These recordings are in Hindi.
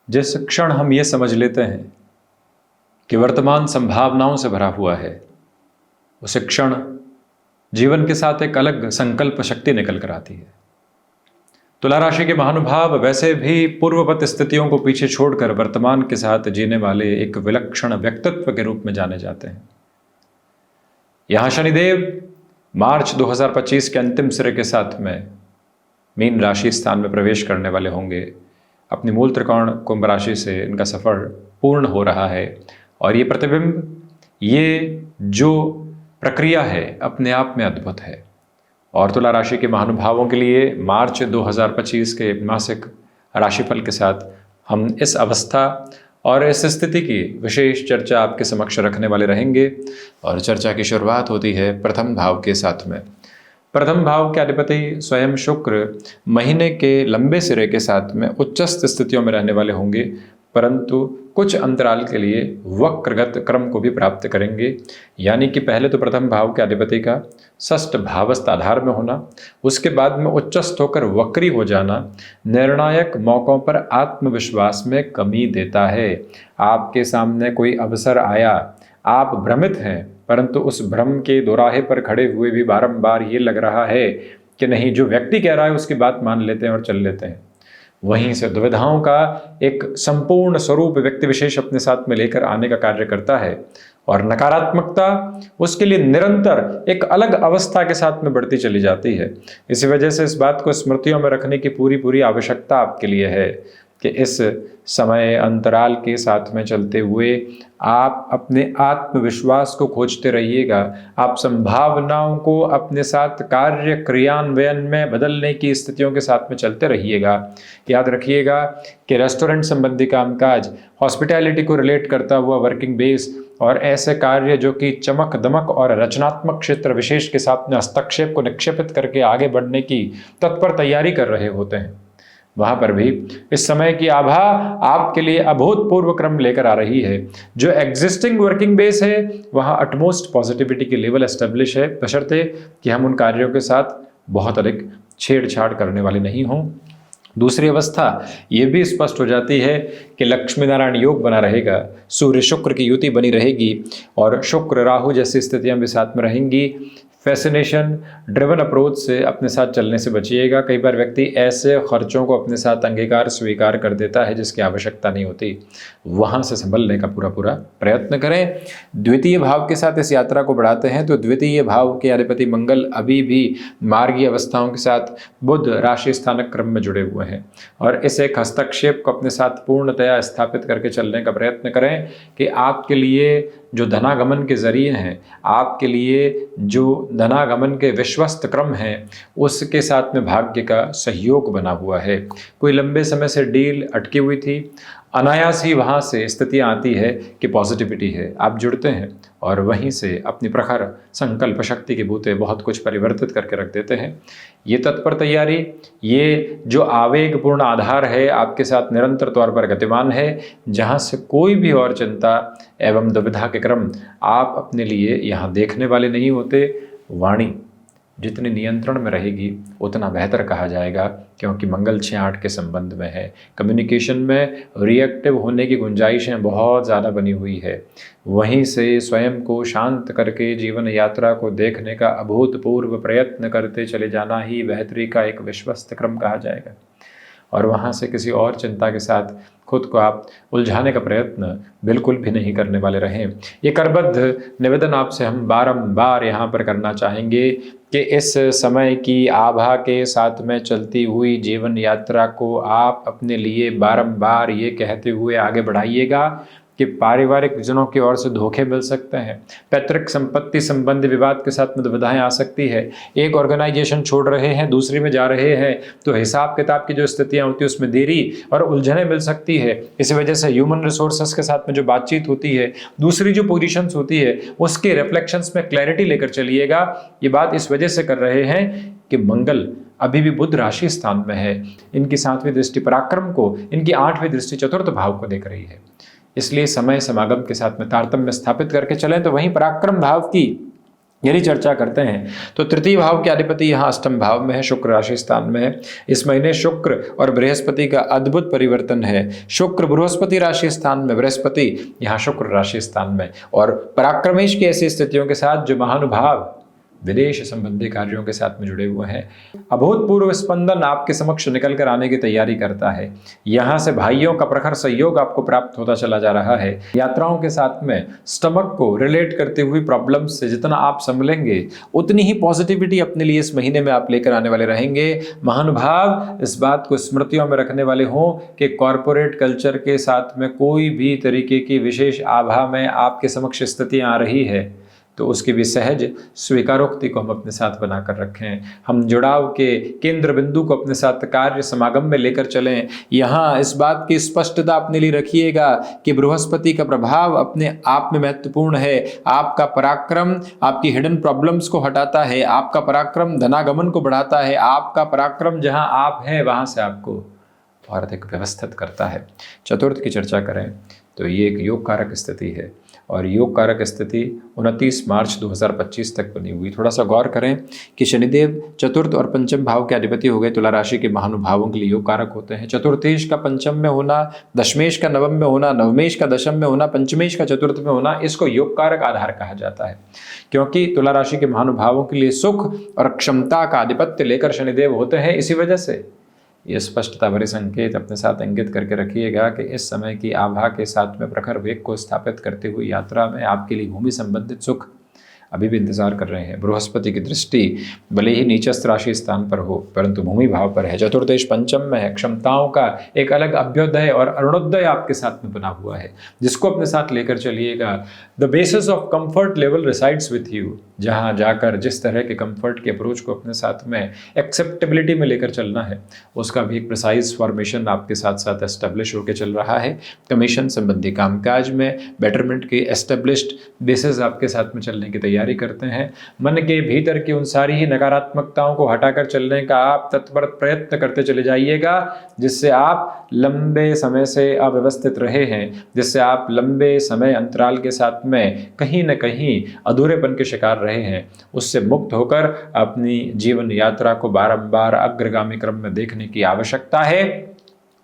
जिस क्षण हम ये समझ लेते हैं कि वर्तमान संभावनाओं से भरा हुआ है, उस क्षण जीवन के साथ एक अलग संकल्प शक्ति निकल कर आती है। तुला राशि के महानुभाव वैसे भी पूर्ववत स्थितियों को पीछे छोड़कर वर्तमान के साथ जीने वाले एक विलक्षण व्यक्तित्व के रूप में जाने जाते हैं। यहां शनिदेव मार्च 2025 के अंतिम सिरे के साथ में मीन राशि स्थान में प्रवेश करने वाले होंगे। अपनी मूल त्रिकोण कुंभ राशि से इनका सफर पूर्ण हो रहा है और ये प्रतिबिंब, ये जो प्रक्रिया है अपने आप में अद्भुत है। और तुला राशि के महानुभावों के लिए मार्च 2025 के मासिक राशिफल के साथ हम इस अवस्था और इस स्थिति की विशेष चर्चा आपके समक्ष रखने वाले रहेंगे। और चर्चा की शुरुआत होती है प्रथम भाव के साथ में। प्रथम भाव के अधिपति स्वयं शुक्र महीने के लंबे सिरे के साथ में उच्चस्थ स्थितियों में रहने वाले होंगे, परंतु कुछ अंतराल के लिए वक्रगत क्रम को भी प्राप्त करेंगे। यानी कि पहले तो प्रथम भाव के अधिपति का षष्ठ भावस्थ आधार में होना, उसके बाद में उच्चस्थ होकर वक्री हो जाना निर्णायक मौकों पर आत्मविश्वास में कमी देता है। आपके सामने कोई अवसर आया, आप भ्रमित हैं, परंतु उस भ्रम के दोराहे पर खड़े हुए भी बारंबार ये लग रहा है कि नहीं, जो व्यक्ति कह रहा है उसकी बात मान लेते हैं और चल लेते हैं। वहीं से दुविधाओं का एक संपूर्ण स्वरूप व्यक्ति विशेष अपने साथ में लेकर आने का कार्य करता है और नकारात्मकता उसके लिए निरंतर एक अलग अवस्था के साथ में बढ़ती चली जाती है। इसी वजह से इस बात को स्मृतियों में रखने की पूरी आवश्यकता आपके लिए है कि इस समय अंतराल के साथ में चलते हुए आप अपने आत्मविश्वास को खोजते रहिएगा। आप संभावनाओं को अपने साथ कार्य क्रियान्वयन में बदलने की स्थितियों के साथ में चलते रहिएगा। याद रखिएगा कि रेस्टोरेंट संबंधी कामकाज, हॉस्पिटैलिटी को रिलेट करता हुआ वर्किंग बेस और ऐसे कार्य जो कि चमक दमक और रचनात्मक क्षेत्र विशेष के साथ में हस्तक्षेप को निक्षेपित करके आगे बढ़ने की तत्पर तैयारी कर रहे होते हैं, वहां पर भी इस समय की आभा आपके लिए अभूतपूर्व क्रम लेकर आ रही है। जो एग्जिस्टिंग वर्किंग बेस है वहां अटमोस्ट पॉजिटिविटी की लेवल एस्टेब्लिश है, बशर्ते कि हम उन कार्यों के साथ बहुत अधिक छेड़छाड़ करने वाले नहीं हों। दूसरी अवस्था ये भी स्पष्ट हो जाती है कि लक्ष्मी नारायण योग बना रहेगा, सूर्य शुक्र की युति बनी रहेगी और शुक्र राहु जैसी स्थितियां भी साथ में रहेंगी। फैसिनेशन ड्रिवन अप्रोच से अपने साथ चलने से बचिएगा। कई बार व्यक्ति ऐसे खर्चों को अपने साथ अंगीकार स्वीकार कर देता है जिसकी आवश्यकता नहीं होती, वहां से संभलने का पूरा प्रयत्न करें। द्वितीय भाव के साथ इस यात्रा को बढ़ाते हैं तो द्वितीय भाव के अधिपति मंगल अभी भी मार्गीय अवस्थाओं के साथ बुध राशि स्थानक क्रम में जुड़े हुए हैं और इस एक हस्तक्षेप को अपने साथ पूर्णतया स्थापित करके चलने का प्रयत्न करें कि आपके लिए जो धनागमन के जरिए हैं, आपके लिए जो धनागमन के विश्वस्त क्रम हैं, उसके साथ में भाग्य का सहयोग बना हुआ है। कोई लंबे समय से डील अटकी हुई थी, अनायास ही वहाँ से स्थितियाँ आती है कि पॉजिटिविटी है, आप जुड़ते हैं और वहीं से अपनी प्रखर संकल्प शक्ति के बूते बहुत कुछ परिवर्तित करके रख देते हैं। ये तत्पर तैयारी, ये जो आवेगपूर्ण आधार है आपके साथ निरंतर तौर पर गतिमान है, जहाँ से कोई भी और चिंता एवं दुविधा के क्रम आप अपने लिए यहाँ देखने वाले नहीं होते। वाणी जितनी नियंत्रण में रहेगी उतना बेहतर कहा जाएगा, क्योंकि मंगल 6-8 के संबंध में है। कम्युनिकेशन में रिएक्टिव होने की गुंजाइशें बहुत ज़्यादा बनी हुई है। वहीं से स्वयं को शांत करके जीवन यात्रा को देखने का अभूतपूर्व प्रयत्न करते चले जाना ही बेहतरी का एक विश्वस्त क्रम कहा जाएगा और वहाँ से किसी और चिंता के साथ खुद को आप उलझाने का प्रयत्न बिल्कुल भी नहीं करने वाले रहें। ये करबद्ध निवेदन आपसे हम बारंबार यहाँ पर करना चाहेंगे कि इस समय की आभा के साथ में चलती हुई जीवन यात्रा को आप अपने लिए बारंबार ये कहते हुए आगे बढ़ाइएगा कि पारिवारिक जनों की ओर से धोखे मिल सकते हैं, पैतृक संपत्ति संबंधी विवाद के साथ में दुविधाएं आ सकती है। एक ऑर्गेनाइजेशन छोड़ रहे हैं, दूसरी में जा रहे हैं, तो हिसाब किताब की जो स्थितियां होती है उसमें देरी और उलझने मिल सकती है। इस वजह से ह्यूमन रिसोर्सेस के साथ में जो बातचीत होती है, दूसरी जो पोजीशंस होती है, उसके रिफ्लेक्शंस में क्लैरिटी लेकर चलिएगा। ये बात इस वजह से कर रहे हैं कि मंगल अभी भी बुध राशि स्थान में है, इनकी 7वीं दृष्टि पराक्रम को, इनकी 8वीं दृष्टि चतुर्थ भाव को देख रही है। इसलिए समय समागम के साथ में तारतम्य स्थापित करके चलें तो वहीं पराक्रम भाव की यदि चर्चा करते हैं तो तृतीय भाव के अधिपति यहाँ अष्टम भाव में है, शुक्र राशि स्थान में है। इस महीने शुक्र और बृहस्पति का अद्भुत परिवर्तन है। शुक्र बृहस्पति राशि स्थान में, बृहस्पति यहाँ शुक्र राशि स्थान में, और पराक्रमेश की ऐसी स्थितियों के साथ जो महानुभाव विदेश संबंधी कार्यों के साथ में जुड़े हुए हैं, अभूतपूर्व स्पंदन आपके समक्ष निकल कर आने की तैयारी करता है। यहाँ से भाइयों का प्रखर सहयोग आपको प्राप्त होता चला जा रहा है। यात्राओं के साथ में स्टमक को रिलेट करती हुई प्रॉब्लम्स से जितना आप संभलेंगे उतनी ही पॉजिटिविटी अपने लिए इस महीने में आप लेकर आने वाले रहेंगे। महानुभाव इस बात को स्मृतियों में रखने वाले हों कि कॉरपोरेट कल्चर के साथ में कोई भी तरीके की विशेष आभा में आपके समक्ष स्थितियाँ आ रही है तो उसकी भी सहज स्वीकारोक्ति को हम अपने साथ बनाकर रखें। हम जुड़ाव के केंद्र बिंदु को अपने साथ कार्य समागम में लेकर चलें। यहाँ इस बात की स्पष्टता अपने लिए रखिएगा कि बृहस्पति का प्रभाव अपने आप में महत्वपूर्ण है। आपका पराक्रम आपकी हिडन प्रॉब्लम्स को हटाता है, आपका पराक्रम धनागमन को बढ़ाता है, आपका पराक्रम जहाँ आप हैं वहाँ से आपको और अधिक व्यवस्थित करता है। चतुर्थ की चर्चा करें तो ये एक योग कारक स्थिति है और योग कारक स्थिति 29 मार्च 2025 तक बनी हुई। थोड़ा सा गौर करें कि शनिदेव चतुर्थ और पंचम भाव के अधिपति हो गए, तुला राशि के महानुभावों के लिए योग कारक होते हैं। चतुर्थेश का पंचम में होना, दशमेश का नवम में होना, नवमेश का दशम में होना, पंचमेश का चतुर्थ में होना, इसको योग कारक आधार कहा जाता है, क्योंकि तुला राशि के महानुभावों के लिए सुख और क्षमता का आधिपत्य लेकर शनिदेव होते हैं। इसी वजह से ये स्पष्टता भरे संकेत अपने साथ इंगित करके रखिएगा कि इस समय की आभा के साथ में प्रखर वेग को स्थापित करते हुए यात्रा में आपके लिए भूमि संबंधित सुख अभी भी इंतजार कर रहे हैं। बृहस्पति की दृष्टि भले ही नीचस्थ राशि स्थान पर हो परंतु भूमि भाव पर है। चतुर्देश पंचम में है। क्षमताओं का एक अलग अभ्युदय और अरुणोदय आपके साथ में बना हुआ है, जिसको अपने साथ लेकर चलिएगा। The basis of comfort level resides with you. जहाँ जाकर जिस तरह के कंफर्ट के अप्रोच को अपने साथ में एक्सेप्टेबिलिटी में लेकर चलना है, उसका भी एक प्रिसाइज फॉर्मेशन आपके साथ साथ एस्टेब्लिश होकर चल रहा है। कमीशन संबंधी कामकाज में बेटरमेंट की एस्टेब्लिश्ड बेसिस आपके साथ में चलने की तैयारी करते हैं। मन के भीतर की उन सारी ही नकारात्मकताओं को हटाकर चलने का आप तत्पर प्रयत्न करते चले जाइएगा, जिससे आप लंबे समय से अव्यवस्थित रहे हैं, जिससे आप लंबे समय अंतराल के साथ में कहीं न कहीं अधूरेपन के शिकार रहे हैं, उससे मुक्त होकर अपनी जीवन यात्रा को बारंबार अग्रगामी क्रम में देखने की आवश्यकता है।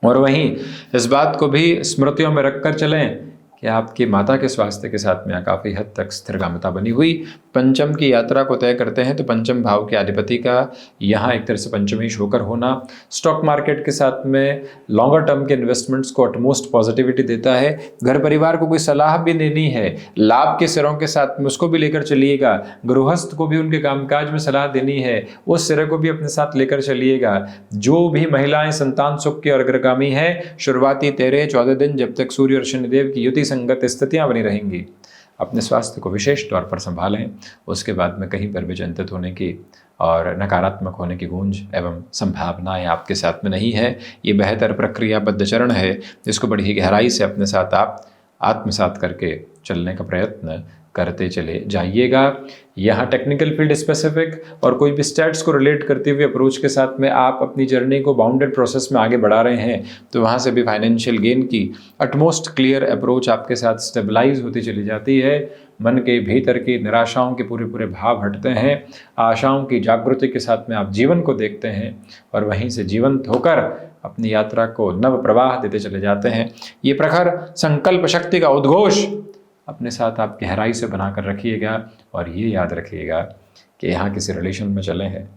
और वहीं इस बात को भी स्मृतियों में रखकर चलें कि आपकी माता के स्वास्थ्य के साथ में काफ़ी हद तक स्थिरगामिता बनी हुई। पंचम की यात्रा को तय करते हैं तो पंचम भाव के अधिपति का यहाँ एक तरह से पंचमेश होकर होना स्टॉक मार्केट के साथ में लॉन्गर टर्म के इन्वेस्टमेंट्स को अटमोस्ट पॉजिटिविटी देता है। घर परिवार को कोई सलाह भी देनी है, लाभ के सिरों के साथ में उसको भी लेकर चलिएगा। गृहस्थ को भी उनके कामकाज में सलाह देनी है, उस सिरे को भी अपने साथ लेकर चलिएगा। जो भी महिलाएं संतान सुख की और अग्रगामी हैं, शुरुआती 13-14 दिन जब तक सूर्य और शनिदेव की युति संगत स्थितियां बनी रहेंगी, अपने स्वास्थ्य को विशेष तौर पर संभालें। उसके बाद में कहीं पर भी चिंतित होने की और नकारात्मक होने की गूंज एवं संभावनाएं आपके साथ में नहीं है। ये बेहतर प्रक्रियाबद्ध चरण है, जिसको बड़ी ही गहराई से अपने साथ आप आत्मसात करके चलने का प्रयत्न करते चले जाइएगा। यहाँ टेक्निकल फील्ड स्पेसिफिक और कोई भी स्टैट्स को रिलेट करते हुए अप्रोच के साथ में आप अपनी जर्नी को बाउंडेड प्रोसेस में आगे बढ़ा रहे हैं, तो वहाँ से भी फाइनेंशियल गेन की अटमोस्ट क्लियर अप्रोच आपके साथ स्टेबलाइज होती चली जाती है। मन के भीतर की निराशाओं के पूरे भाव हटते हैं, आशाओं की जागृति के साथ में आप जीवन को देखते हैं और वहीं से जीवंत होकर अपनी यात्रा को नव प्रवाह देते चले जाते हैं। ये प्रखर संकल्प शक्ति का उद्घोष अपने साथ आप गहराई से बनाकर रखिएगा और ये याद रखिएगा कि यहाँ किसी रिलेशन में चले हैं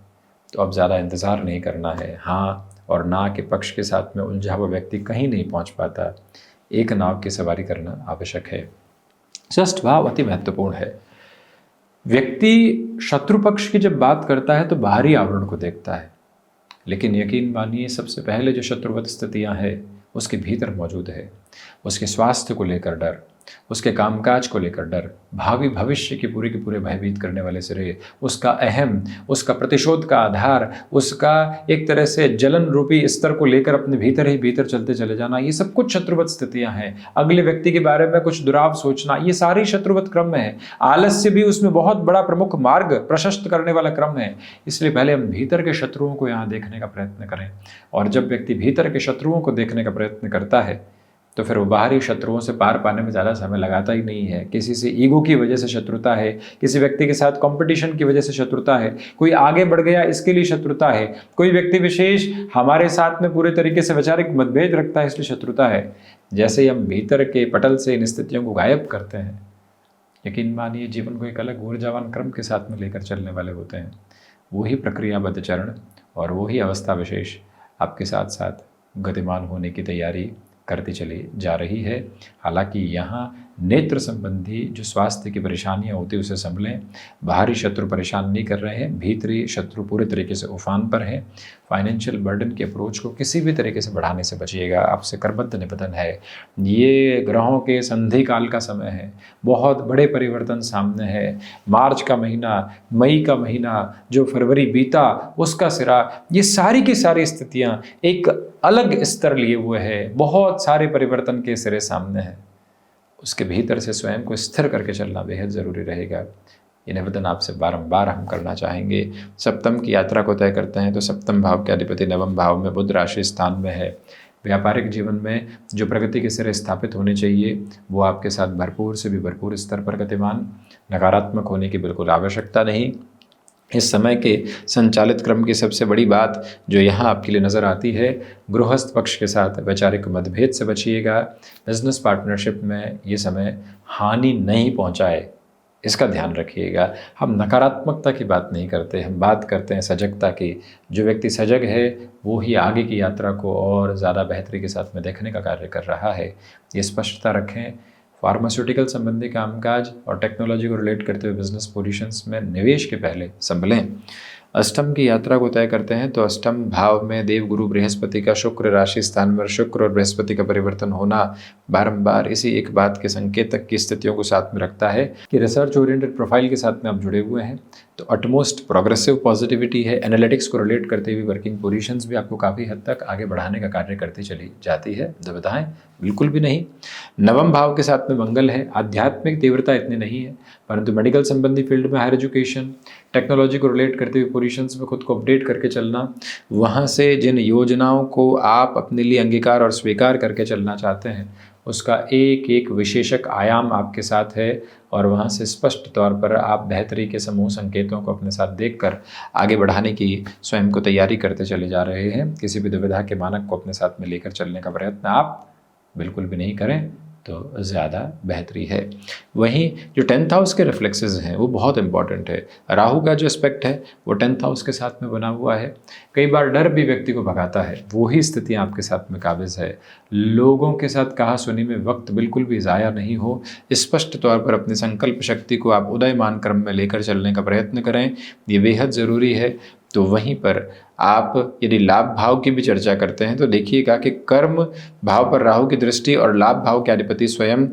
तो अब ज़्यादा इंतज़ार नहीं करना है। हाँ और ना के पक्ष के साथ में उलझा हुआ व्यक्ति कहीं नहीं पहुँच पाता। एक नाव की सवारी करना आवश्यक है। षष्ठ भाव अति महत्वपूर्ण है। व्यक्ति शत्रु पक्ष की जब बात करता है तो बाहरी आवरण को देखता है, लेकिन यकीन मानिए सबसे पहले जो शत्रुवत स्थितियाँ हैं उसके भीतर मौजूद है। उसके स्वास्थ्य को लेकर डर, उसके कामकाज को लेकर डर, भावी भविष्य की पूरे के पूरे भयभीत करने वाले सिरे, उसका अहम, उसका प्रतिशोध का आधार, उसका एक तरह से जलन रूपी स्तर को लेकर अपने भीतर ही भीतर चलते चले जाना, ये सब कुछ शत्रुवत स्थितियां हैं। अगले व्यक्ति के बारे में कुछ दुराव सोचना, ये सारी शत्रुवत क्रम है। आलस्य भी उसमें बहुत बड़ा प्रमुख मार्ग प्रशस्त करने वाला क्रम है। इसलिए पहले हम भीतर के शत्रुओं को यहाँ देखने का प्रयत्न करें, और जब व्यक्ति भीतर के शत्रुओं को देखने का प्रयत्न करता है तो फिर वो बाहरी शत्रुओं से पार पाने में ज़्यादा समय लगाता ही नहीं है। किसी से ईगो की वजह से शत्रुता है, किसी व्यक्ति के साथ कंपटीशन की वजह से शत्रुता है, कोई आगे बढ़ गया इसके लिए शत्रुता है, कोई व्यक्ति विशेष हमारे साथ में पूरे तरीके से वैचारिक मतभेद रखता है इसलिए शत्रुता है। जैसे ही हम भीतर के पटल से इन स्थितियों को गायब करते हैं, यकीन मानिए जीवन को एक अलग ऊर्जावान क्रम के साथ में लेकर चलने वाले होते हैं। वही प्रक्रियाबद्ध चरण और वही अवस्था विशेष आपके साथ साथ गतिमान होने की तैयारी करती चली जा रही है। हालांकि यहाँ नेत्र संबंधी जो स्वास्थ्य की परेशानियाँ होती है उसे संभलें। बाहरी शत्रु परेशान नहीं कर रहे हैं, भीतरी शत्रु पूरे तरीके से उफान पर है। फाइनेंशियल बर्डन की अप्रोच को किसी भी तरीके से बढ़ाने से बचिएगा। आपसे करबद्ध निवेदन है, ये ग्रहों के संधि काल का समय है, बहुत बड़े परिवर्तन सामने है। मार्च का महीना, मई का महीना, जो फरवरी बीता उसका सिरा, ये सारी की सारी स्थितियाँ एक अलग स्तर लिए हुए है। बहुत सारे परिवर्तन के सिरे सामने हैं, उसके भीतर से स्वयं को स्थिर करके चलना बेहद ज़रूरी रहेगा। ये निवेदन आपसे बारंबार हम करना चाहेंगे। सप्तम की यात्रा को तय करते हैं तो सप्तम भाव के अधिपति नवम भाव में बुध राशि स्थान में है। व्यापारिक जीवन में जो प्रगति के सिरे स्थापित होने चाहिए वो आपके साथ भरपूर से भी भरपूर स्तर पर गतिमान। नकारात्मक होने की बिल्कुल आवश्यकता नहीं। इस समय के संचालित क्रम की सबसे बड़ी बात जो यहाँ आपके लिए नज़र आती है, गृहस्थ पक्ष के साथ वैचारिक मतभेद से बचिएगा। बिजनेस पार्टनरशिप में ये समय हानि नहीं पहुँचाए, इसका ध्यान रखिएगा। हम नकारात्मकता की बात नहीं करते, हम बात करते हैं सजगता की। जो व्यक्ति सजग है वो ही आगे की यात्रा को और ज़्यादा बेहतरी के साथ में देखने का कार्य कर रहा है, ये स्पष्टता रखें। फार्मास्यूटिकल संबंधी कामकाज और टेक्नोलॉजी को रिलेट करते हुए बिजनेस पोजीशंस में निवेश के पहले संभलें। अष्टम की यात्रा को तय करते हैं तो अष्टम भाव में देव गुरु बृहस्पति का शुक्र राशि स्थान में, शुक्र और बृहस्पति का परिवर्तन होना बारंबार इसी एक बात के संकेतक की स्थितियों को साथ में रखता है कि रिसर्च ओरिएंटेड प्रोफाइल के साथ में आप जुड़े हुए हैं तो अटमोस्ट प्रोग्रेसिव पॉजिटिविटी है। एनालिटिक्स को रिलेट करते हुए वर्किंग पोजीशंस भी आपको काफ़ी हद तक आगे बढ़ाने का कार्य करती चली जाती है। दुविधाएं बिल्कुल भी नहीं। नवम भाव के साथ में मंगल है। आध्यात्मिक तीव्रता इतनी नहीं है, परंतु मेडिकल संबंधी फील्ड में, हायर एजुकेशन, टेक्नोलॉजी को रिलेट करते हुए पोजीशंस में खुद को अपडेट करके चलना, वहाँ से जिन योजनाओं को आप अपने लिए अंगीकार और स्वीकार करके चलना चाहते हैं उसका एक एक विशेषक आयाम आपके साथ है और वहाँ से स्पष्ट तौर पर आप बेहतरी के समूह संकेतों को अपने साथ देखकर आगे बढ़ाने की स्वयं को तैयारी करते चले जा रहे हैं। किसी भी दुविधा के मानक को अपने साथ में लेकर चलने का प्रयत्न आप बिल्कुल भी नहीं करें तो ज़्यादा बेहतरी है। वहीं जो 10th हाउस के रिफ्लेक्सेस हैं वो बहुत इंपॉर्टेंट है। राहु का जो एस्पेक्ट है वो 10th हाउस के साथ में बना हुआ है। कई बार डर भी व्यक्ति को भगाता है, वही स्थितियाँ आपके साथ में काबिज़ है। लोगों के साथ कहा सुनी में वक्त बिल्कुल भी ज़ाया नहीं हो। स्पष्ट तौर पर अपनी संकल्प शक्ति को आप उदयमान क्रम में लेकर चलने का प्रयत्न करें, ये बेहद ज़रूरी है। तो वहीं पर आप यदि लाभ भाव की भी चर्चा करते हैं तो देखिएगा कि कर्म भाव पर राहु की दृष्टि और लाभ भाव के अधिपति स्वयं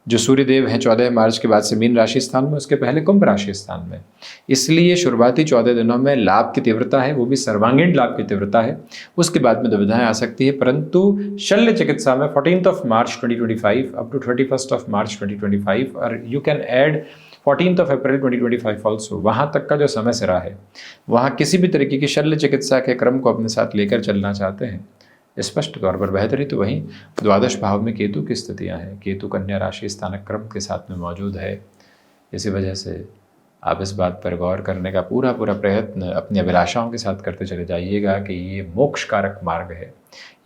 जो सूर्यदेव हैं 14 मार्च के बाद से मीन राशि स्थान में, उसके पहले कुंभ राशि स्थान में। इसलिए शुरुआती 14 दिनों में लाभ की तीव्रता है, वो भी सर्वांगीण लाभ की तीव्रता है। उसके बाद में दुविधाएं आ सकती है, परंतु शल्य चिकित्सा में 14 मार्च 2025 अप टू 31 मार्च 2025 और you can add 14 April 2025 also, वहाँ तक का जो समय सिरा है वहाँ किसी भी तरीके की शल्य चिकित्सा के क्रम को अपने साथ लेकर चलना चाहते हैं, स्पष्ट तौर पर बेहतरी। तो वहीं द्वादश भाव में केतु की स्थितियाँ हैं। केतु कन्या राशि स्थानक क्रम के साथ में मौजूद है। इसी वजह से आप इस बात पर गौर करने का पूरा प्रयत्न अपनी अभिलाषाओं के साथ करते चले जाइएगा कि ये मोक्ष कारक मार्ग है,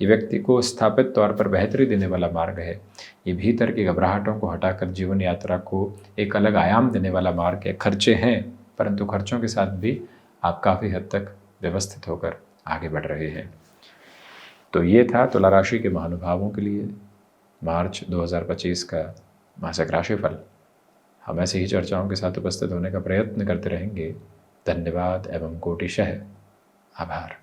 ये व्यक्ति को स्थापित तौर पर बेहतरी देने वाला मार्ग है, ये भीतर की घबराहटों को हटाकर जीवन यात्रा को एक अलग आयाम देने वाला मार्ग है। खर्चे हैं, परंतु खर्चों के साथ भी आप काफ़ी हद तक व्यवस्थित होकर आगे बढ़ रहे हैं। तो ये था तुला राशि के महानुभावों के लिए मार्च 2025 का मासिक राशिफल। हम ऐसी ही चर्चाओं के साथ उपस्थित होने का प्रयत्न करते रहेंगे। धन्यवाद एवं कोटिशः आभार।